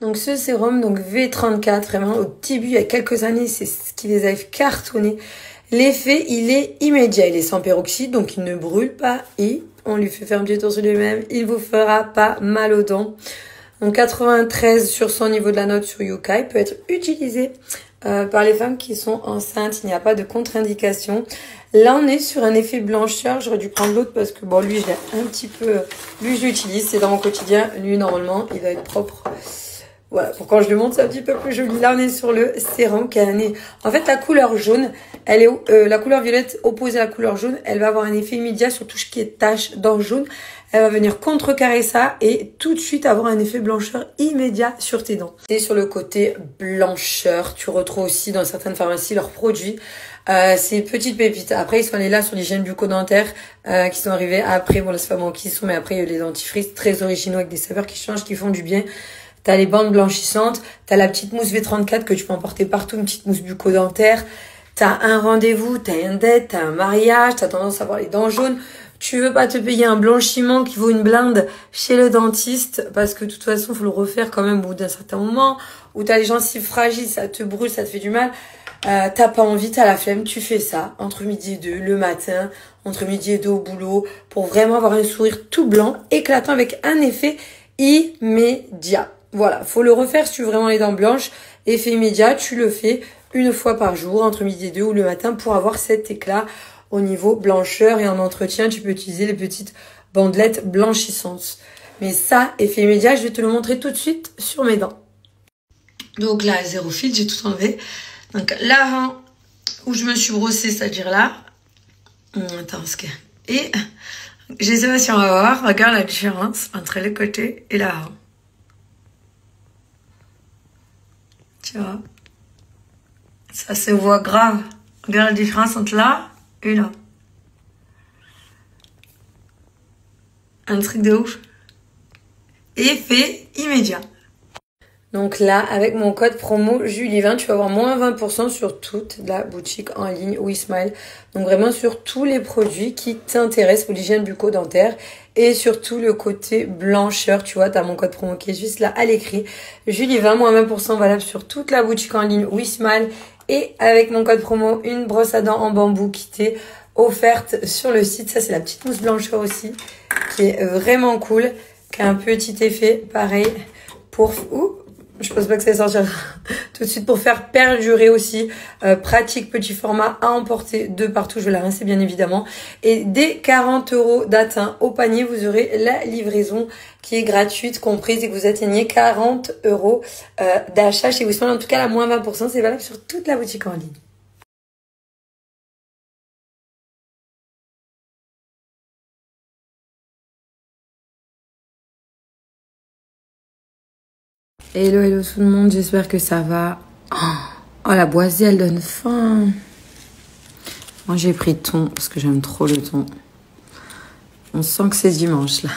Donc ce sérum, donc V34, vraiment au début, il y a quelques années, c'est ce qui les a cartonné. L'effet, il est immédiat. Il est sans peroxyde, donc il ne brûle pas et on lui fait faire un petit tour sur lui-même. Il vous fera pas mal aux dents. Donc 93 sur 100 niveau de la note sur Yuka. Il peut être utilisé par les femmes qui sont enceintes. Il n'y a pas de contre-indication. Là, on est sur un effet blancheur. J'aurais dû prendre l'autre parce que bon, lui, je l'ai un petit peu... Lui, je l'utilise. C'est dans mon quotidien. Lui, normalement, il va être propre. Voilà, pour quand je le montre, c'est un petit peu plus joli. Là, on est sur le sérum qui a un... En fait, la couleur jaune, elle est la couleur violette opposée à la couleur jaune, elle va avoir un effet immédiat sur tout ce qui est tache dans le jaune. Elle va venir contrecarrer ça et tout de suite avoir un effet blancheur immédiat sur tes dents. Et sur le côté blancheur, tu retrouves aussi dans certaines pharmacies leurs produits. Ces petites pépites. Après, ils sont allés là sur l'hygiène bucco-dentaire qui sont arrivés après. Bon, là, c'est pas moi qui sont, mais après, il y a les dentifrices très originaux avec des saveurs qui changent, qui font du bien. T'as les bandes blanchissantes, t'as la petite mousse V34 que tu peux emporter partout, une petite mousse bucco-dentaire. T'as un rendez-vous, t'as un date, t'as un mariage, t'as tendance à avoir les dents jaunes. Tu veux pas te payer un blanchiment qui vaut une blinde chez le dentiste parce que de toute façon, faut le refaire quand même au bout d'un certain moment. Ou t'as les gencives fragiles, ça te brûle, ça te fait du mal. T'as pas envie, t'as la flemme, tu fais ça entre midi et 2 le matin, entre midi et 2 au boulot pour vraiment avoir un sourire tout blanc, éclatant avec un effet immédiat. Voilà, faut le refaire si tu veux vraiment les dents blanches. Effet immédiat, tu le fais une fois par jour, entre midi et 2 ou le matin pour avoir cet éclat au niveau blancheur. Et en entretien, tu peux utiliser les petites bandelettes blanchissantes. Mais ça, effet immédiat, je vais te le montrer tout de suite sur mes dents. Donc là, zéro fil, j'ai tout enlevé. Donc l'avant où je me suis brossée, c'est-à-dire là. Attends, ce que... Et je sais pas si on va voir, regarde la différence entre le côté et l'avant. Tu vois, ça se voit grave. Regarde la différence entre là et là. Un truc de ouf. Effet immédiat. Donc là, avec mon code promo Julie20, tu vas avoir moins 20% sur toute la boutique en ligne WeSmile. Donc vraiment sur tous les produits qui t'intéressent pour l'hygiène bucco-dentaire et surtout le côté blancheur. Tu vois, tu as mon code promo qui est juste là à l'écrit. Julie20, moins 20% valable sur toute la boutique en ligne WeSmile. Et avec mon code promo, une brosse à dents en bambou qui t'est offerte sur le site. Ça, c'est la petite mousse blancheur aussi, qui est vraiment cool, qui a un petit effet pareil pour... Je pense pas que ça sortira tout de suite pour faire perdurer aussi. Pratique, petit format à emporter de partout. Je vais la rincer bien évidemment. Et dès 40 € d'atteint au panier, vous aurez la livraison qui est gratuite, comprise, et que vous atteignez 40 € d'achat chez WeSmile. En tout cas, la moins 20%, c'est valable sur toute la boutique en ligne. Hello, hello tout le monde, j'espère que ça va. Oh, la boisée, elle donne faim. Moi, j'ai pris thon parce que j'aime trop le thon. On sent que c'est dimanche, là.